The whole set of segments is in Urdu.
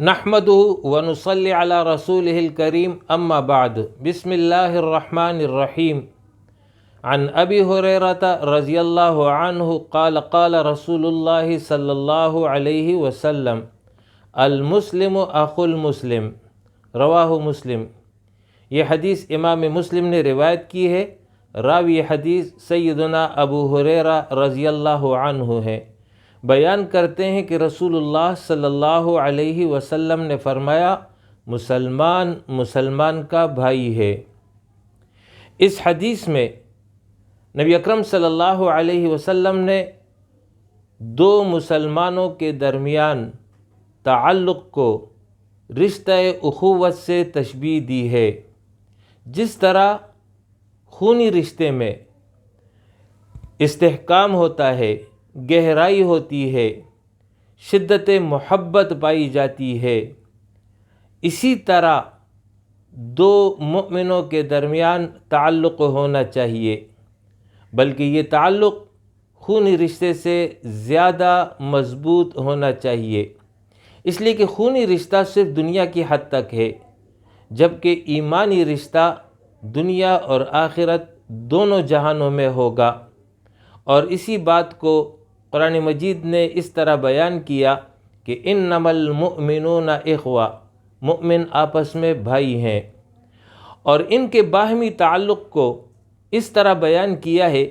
نحمده ونصلي على رسوله الكريم اما بعد بسم الله الرحمن الرحيم عن ابي هريرة رضي الله عنه قال قال رسول الله صلى الله عليه وسلم المسلم اخو المسلم رواہ مسلم۔ یہ حدیث امام مسلم نے روایت کی ہے۔ راوی حدیث سیدنا ابو ہریرہ رضی اللہ عنہ ہے۔ بیان کرتے ہیں کہ رسول اللہ صلی اللہ علیہ وسلم نے فرمایا، مسلمان مسلمان کا بھائی ہے۔ اس حدیث میں نبی اکرم صلی اللہ علیہ وسلم نے دو مسلمانوں کے درمیان تعلق کو رشتہ اخوت سے تشبیہ دی ہے۔ جس طرح خونی رشتے میں استحکام ہوتا ہے، گہرائی ہوتی ہے، شدت محبت پائی جاتی ہے، اسی طرح دو مؤمنوں کے درمیان تعلق ہونا چاہیے، بلکہ یہ تعلق خونی رشتے سے زیادہ مضبوط ہونا چاہیے، اس لیے کہ خونی رشتہ صرف دنیا کی حد تک ہے، جبکہ ایمانی رشتہ دنیا اور آخرت دونوں جہانوں میں ہوگا۔ اور اسی بات کو قرآن مجید نے اس طرح بیان کیا کہ انما المؤمنون اخوہ، مؤمن آپس میں بھائی ہیں، اور ان کے باہمی تعلق کو اس طرح بیان کیا ہے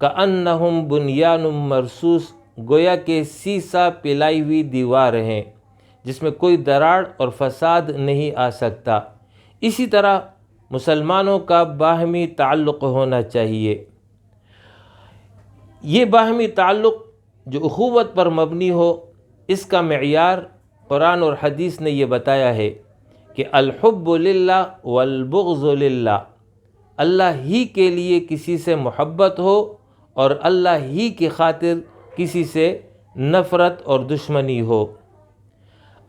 کأنہم بنیان مرصوص، گویا کہ سیسا پلائی ہوئی دیوار ہیں جس میں کوئی دراڑ اور فساد نہیں آ سکتا۔ اسی طرح مسلمانوں کا باہمی تعلق ہونا چاہیے۔ یہ باہمی تعلق جو اخوت پر مبنی ہو، اس کا معیار قرآن اور حدیث نے یہ بتایا ہے کہ الحب للہ والبغض للہ، اللہ ہی کے لیے کسی سے محبت ہو اور اللہ ہی کی خاطر کسی سے نفرت اور دشمنی ہو۔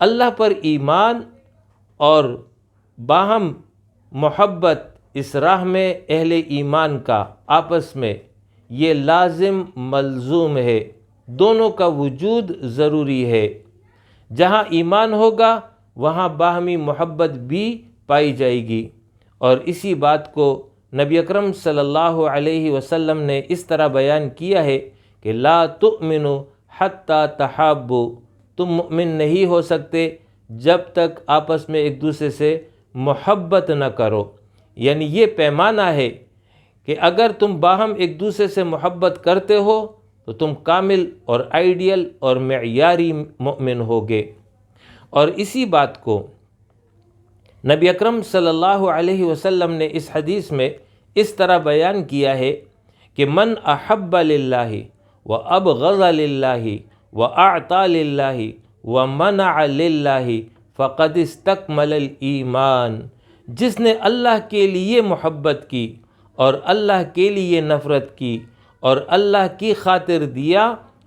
اللہ پر ایمان اور باہم محبت اس راہ میں اہل ایمان کا آپس میں یہ لازم ملزوم ہے، دونوں کا وجود ضروری ہے۔ جہاں ایمان ہوگا وہاں باہمی محبت بھی پائی جائے گی، اور اسی بات کو نبی اکرم صلی اللہ علیہ وسلم نے اس طرح بیان کیا ہے کہ لا تؤمنوا حتی تحابوا، تم مؤمن نہیں ہو سکتے جب تک آپس میں ایک دوسرے سے محبت نہ کرو۔ یعنی یہ پیمانہ ہے کہ اگر تم باہم ایک دوسرے سے محبت کرتے ہو تو تم کامل اور آئیڈیل اور معیاری مؤمن ہوگے۔ اور اسی بات کو نبی اکرم صلی اللہ علیہ وسلم نے اس حدیث میں اس طرح بیان کیا ہے کہ من احب للہ وابغض للہ واعطى للہ ومنع للہ فقد استکمل الایمان، جس نے اللہ کے لیے محبت کی اور اللہ کے لیے نفرت کی اور اللہ کی خاطر دیا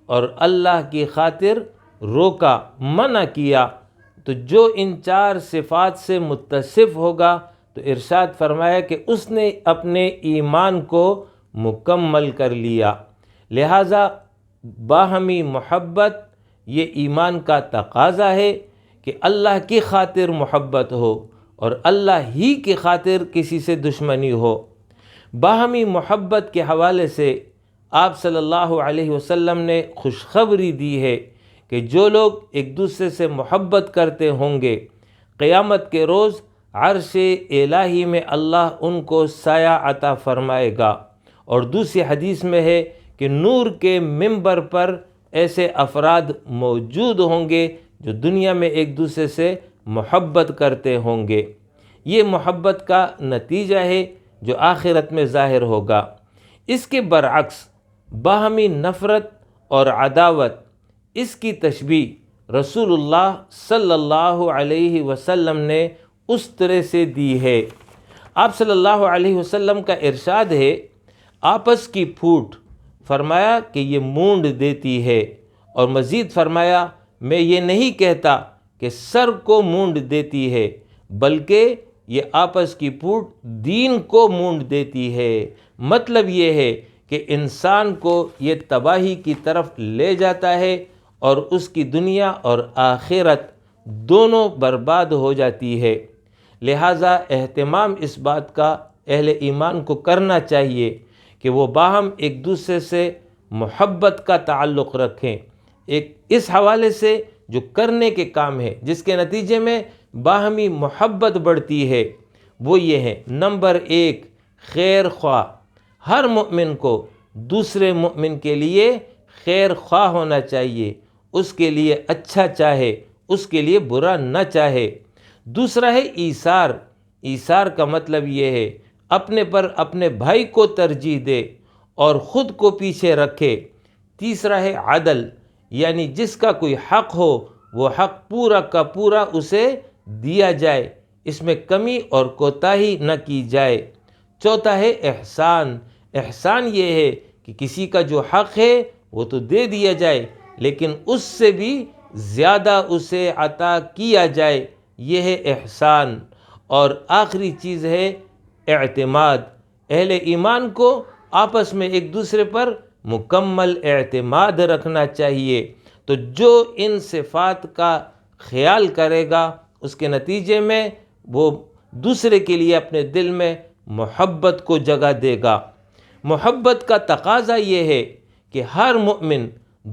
اور اللہ کی خاطر روکا، منع کیا، تو جو ان چار صفات سے متصف ہوگا تو ارشاد فرمایا کہ اس نے اپنے ایمان کو مکمل کر لیا۔ لہٰذا باہمی محبت یہ ایمان کا تقاضا ہے کہ اللہ کی خاطر محبت ہو اور اللہ ہی کی خاطر کسی سے دشمنی ہو۔ باہمی محبت کے حوالے سے آپ صلی اللہ علیہ وسلم نے خوشخبری دی ہے کہ جو لوگ ایک دوسرے سے محبت کرتے ہوں گے، قیامت کے روز عرش الہی میں اللہ ان کو سایہ عطا فرمائے گا۔ اور دوسری حدیث میں ہے کہ نور کے منبر پر ایسے افراد موجود ہوں گے جو دنیا میں ایک دوسرے سے محبت کرتے ہوں گے۔ یہ محبت کا نتیجہ ہے جو آخرت میں ظاہر ہوگا۔ اس کے برعکس باہمی نفرت اور عداوت، اس کی تشبیہ رسول اللہ صلی اللہ علیہ وسلم نے اس طرح سے دی ہے۔ آپ صلی اللہ علیہ وسلم کا ارشاد ہے، آپس کی پھوٹ، فرمایا کہ یہ مونڈ دیتی ہے، اور مزید فرمایا میں یہ نہیں کہتا کہ سر کو مونڈ دیتی ہے، بلکہ یہ آپس کی پھوٹ دین کو مونڈ دیتی ہے۔ مطلب یہ ہے کہ انسان کو یہ تباہی کی طرف لے جاتا ہے اور اس کی دنیا اور آخرت دونوں برباد ہو جاتی ہے۔ لہٰذا اہتمام اس بات کا اہل ایمان کو کرنا چاہیے کہ وہ باہم ایک دوسرے سے محبت کا تعلق رکھیں۔ اس حوالے سے جو کرنے کے کام ہے جس کے نتیجے میں باہمی محبت بڑھتی ہے وہ یہ ہے: نمبر 1، خیر خواہ۔ ہر مومن کو دوسرے مومن کے لیے خیر خواہ ہونا چاہیے، اس کے لیے اچھا چاہے، اس کے لیے برا نہ چاہے۔ دوسرا ہے ایثار۔ ایثار کا مطلب یہ ہے اپنے پر اپنے بھائی کو ترجیح دے اور خود کو پیچھے رکھے۔ تیسرا ہے عدل، یعنی جس کا کوئی حق ہو وہ حق پورا کا پورا اسے دیا جائے، اس میں کمی اور کوتاہی نہ کی جائے۔ چوتھا ہے احسان۔ احسان یہ ہے کہ کسی کا جو حق ہے وہ تو دے دیا جائے لیکن اس سے بھی زیادہ اسے عطا کیا جائے، یہ ہے احسان۔ اور آخری چیز ہے اعتماد۔ اہل ایمان کو آپس میں ایک دوسرے پر مکمل اعتماد رکھنا چاہیے۔ تو جو ان صفات کا خیال کرے گا اس کے نتیجے میں وہ دوسرے کے لیے اپنے دل میں محبت کو جگہ دے گا۔ محبت کا تقاضا یہ ہے کہ ہر مومن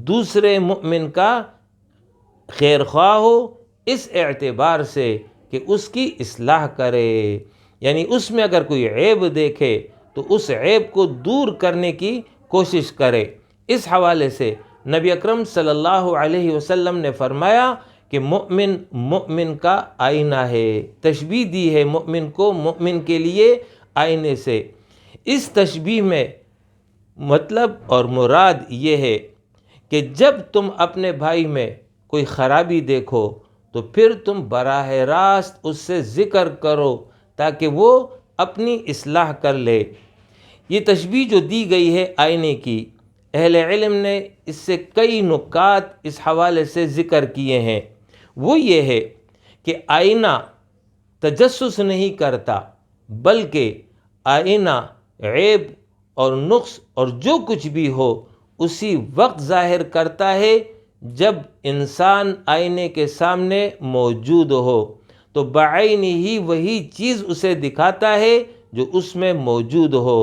دوسرے مومن کا خیر خواہ ہو، اس اعتبار سے کہ اس کی اصلاح کرے، یعنی اس میں اگر کوئی عیب دیکھے تو اس عیب کو دور کرنے کی کوشش کرے۔ اس حوالے سے نبی اکرم صلی اللہ علیہ وسلم نے فرمایا کہ مومن مومن کا آئینہ ہے، تشبیہ دی ہے مومن کو مومن کے لیے آئینے سے۔ اس تشبیہ میں مطلب اور مراد یہ ہے کہ جب تم اپنے بھائی میں کوئی خرابی دیکھو تو پھر تم براہ راست اس سے ذکر کرو تاکہ وہ اپنی اصلاح کر لے۔ یہ تشبیہ جو دی گئی ہے آئینے کی، اہل علم نے اس سے کئی نکات اس حوالے سے ذکر کیے ہیں۔ وہ یہ ہے کہ آئینہ تجسس نہیں کرتا بلکہ آئینہ عیب اور نقص اور جو کچھ بھی ہو اسی وقت ظاہر کرتا ہے جب انسان آئینے کے سامنے موجود ہو، تو بعینہ ہی وہی چیز اسے دکھاتا ہے جو اس میں موجود ہو۔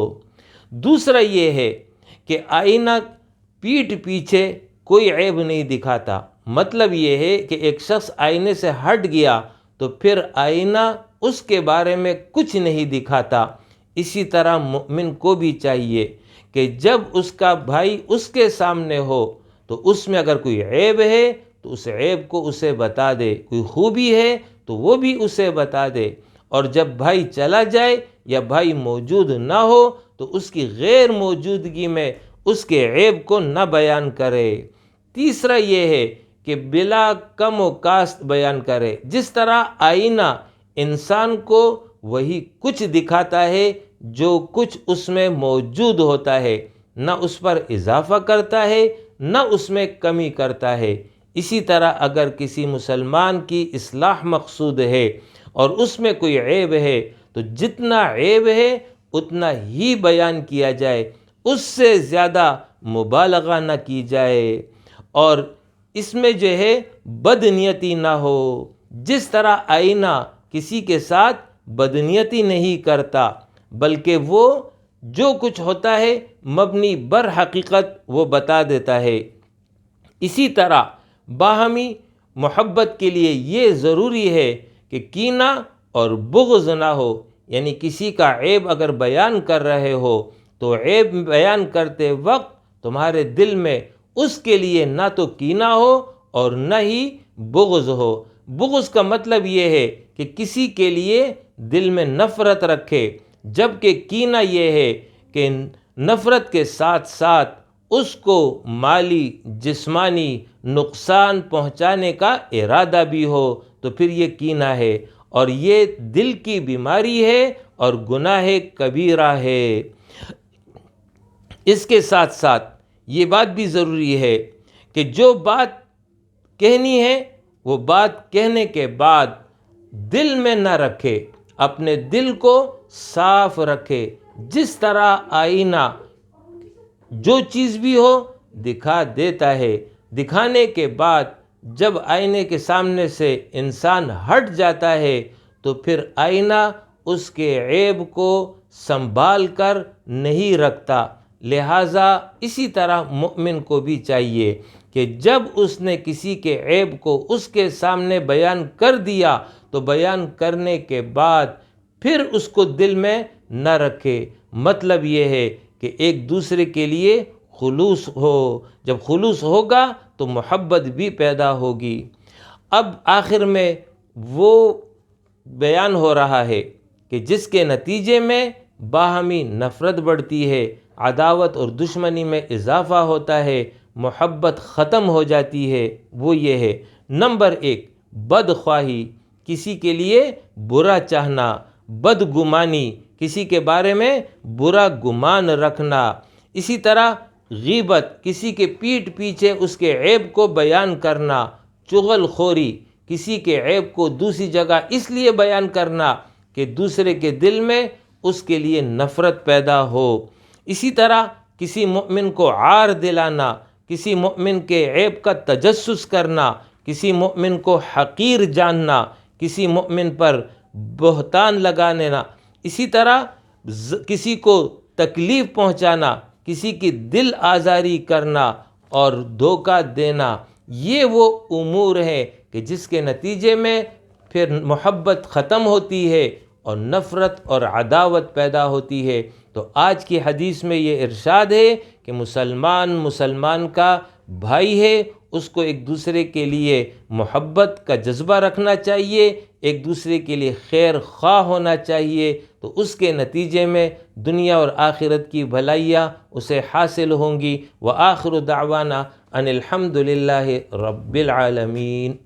دوسرا یہ ہے کہ آئینہ پیٹھ پیچھے کوئی عیب نہیں دکھاتا، مطلب یہ ہے کہ ایک شخص آئینے سے ہٹ گیا تو پھر آئینہ اس کے بارے میں کچھ نہیں دکھاتا۔ اسی طرح مومن کو بھی چاہیے کہ جب اس کا بھائی اس کے سامنے ہو تو اس میں اگر کوئی عیب ہے تو اس عیب کو اسے بتا دے، کوئی خوبی ہے تو وہ بھی اسے بتا دے، اور جب بھائی چلا جائے یا بھائی موجود نہ ہو تو اس کی غیر موجودگی میں اس کے عیب کو نہ بیان کرے۔ تیسرا یہ ہے کہ بلا کم و کاست بیان کرے۔ جس طرح آئینہ انسان کو وہی کچھ دکھاتا ہے جو کچھ اس میں موجود ہوتا ہے، نہ اس پر اضافہ کرتا ہے نہ اس میں کمی کرتا ہے، اسی طرح اگر کسی مسلمان کی اصلاح مقصود ہے اور اس میں کوئی عیب ہے تو جتنا عیب ہے اتنا ہی بیان کیا جائے، اس سے زیادہ مبالغہ نہ کی جائے، اور اس میں جو ہے بدنیتی نہ ہو۔ جس طرح آئینہ کسی کے ساتھ بدنیتی نہیں کرتا بلکہ وہ جو کچھ ہوتا ہے مبنی بر حقیقت وہ بتا دیتا ہے، اسی طرح باہمی محبت کے لیے یہ ضروری ہے کہ کینہ اور بغض نہ ہو، یعنی کسی کا عیب اگر بیان کر رہے ہو تو عیب بیان کرتے وقت تمہارے دل میں اس کے لیے نہ تو کینہ ہو اور نہ ہی بغض ہو۔ بغض کا مطلب یہ ہے کہ کسی کے لیے دل میں نفرت رکھے، جبکہ کینہ یہ ہے کہ نفرت کے ساتھ ساتھ اس کو مالی جسمانی نقصان پہنچانے کا ارادہ بھی ہو تو پھر یہ کینہ ہے، اور یہ دل کی بیماری ہے اور گناہ کبیرہ ہے۔ اس کے ساتھ ساتھ یہ بات بھی ضروری ہے کہ جو بات کہنی ہے وہ بات کہنے کے بعد دل میں نہ رکھے، اپنے دل کو صاف رکھے۔ جس طرح آئینہ جو چیز بھی ہو دکھا دیتا ہے، دکھانے کے بعد جب آئینے کے سامنے سے انسان ہٹ جاتا ہے تو پھر آئینہ اس کے عیب کو سنبھال کر نہیں رکھتا۔ لہٰذا اسی طرح مومن کو بھی چاہیے کہ جب اس نے کسی کے عیب کو اس کے سامنے بیان کر دیا تو بیان کرنے کے بعد پھر اس کو دل میں نہ رکھے۔ مطلب یہ ہے کہ ایک دوسرے کے لیے خلوص ہو، جب خلوص ہوگا تو محبت بھی پیدا ہوگی۔ اب آخر میں وہ بیان ہو رہا ہے کہ جس کے نتیجے میں باہمی نفرت بڑھتی ہے، عداوت اور دشمنی میں اضافہ ہوتا ہے، محبت ختم ہو جاتی ہے، وہ یہ ہے: نمبر 1، بدخواہی، کسی کے لیے برا چاہنا، بدگمانی، کسی کے بارے میں برا گمان رکھنا، اسی طرح غیبت، کسی کے پیٹھ پیچھے اس کے عیب کو بیان کرنا، چغل خوری، کسی کے عیب کو دوسری جگہ اس لیے بیان کرنا کہ دوسرے کے دل میں اس کے لیے نفرت پیدا ہو، اسی طرح کسی مومن کو عار دلانا، کسی مومن کے عیب کا تجسس کرنا، کسی مومن کو حقیر جاننا، کسی مومن پر بہتان لگانا، اسی طرح کسی کو تکلیف پہنچانا، کسی کی دل آزاری کرنا اور دھوکہ دینا، یہ وہ امور ہیں کہ جس کے نتیجے میں پھر محبت ختم ہوتی ہے اور نفرت اور عداوت پیدا ہوتی ہے۔ تو آج کی حدیث میں یہ ارشاد ہے کہ مسلمان کا بھائی ہے، اس کو ایک دوسرے کے لیے محبت کا جذبہ رکھنا چاہیے، ایک دوسرے کے لیے خیر خواہ ہونا چاہیے، تو اس کے نتیجے میں دنیا اور آخرت کی بھلائیاں اسے حاصل ہوں گی۔ وآخر دعوانا ان الحمد للہ رب العالمین۔